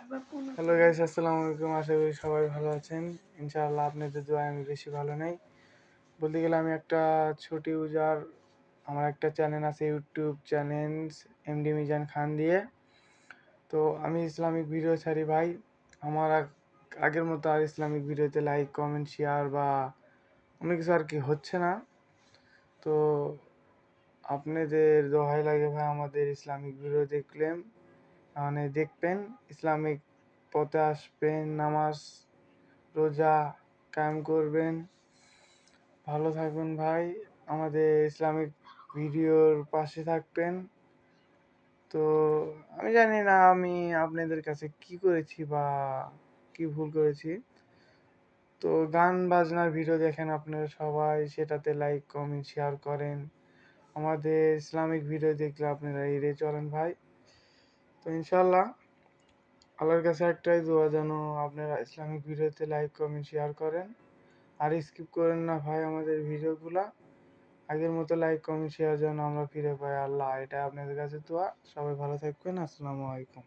Hello guys, আসসালামু আলাইকুম। আশা করি সবাই ভালো আছেন। ইনশাআল্লাহ আপনাদের দোয়ায় আমি বেশি ভালো নেই। বলতে গেলে আমি একটা ছোট ইউজার। আমার একটা চ্যানেল আছে, ইউটিউব চ্যানেল এমডি মিজান খান দিয়ে। তো আমি ইসলামিক ভিডিও ছাড়ি ভাই। আমার আগের মতো আর ইসলামিক ভিডিওতে লাইক কমেন্ট শেয়ার বা অনেক কিছু আর কি হচ্ছে না। তো আপনাদের দোহাই লাগে ভাই, আমাদের ইসলামিক ভিডিও দেখবেন, ইসলামিক পথে আসবেন, নামাজ রোজা কায়েম করবেন। ভালো থাকবেন ভাই, আমাদের ইসলামিক ভিডিওর পাশে থাকবেন। তো আমি জানি না আমি আপনাদের কাছে কি করেছি বা কি ভুল করেছি। তো গান বাজনার ভিডিও দেখেন আপনারা সবাই, সেটাতে লাইক কমেন্ট শেয়ার করেন। আমাদের ইসলামিক ভিডিও দেখলে আপনারা এড়িয়ে চলেন ভাই। তো ইনশাল্লাহ আল্লাহর কাছে একটাই দোয়া, যেন আপনারা ইসলামিক ভিডিওতে লাইক কমেন্ট শেয়ার করেন আর স্কিপ করেন না ভাই আমাদের ভিডিওগুলা। আগের মতো লাইক কমেন্ট শেয়ার যেন আমরা ফিরে পাই, আল্লাহ এটা আপনাদের কাছে দোয়া। সবাই ভালো থাকবেন। আসসালামু আলাইকুম।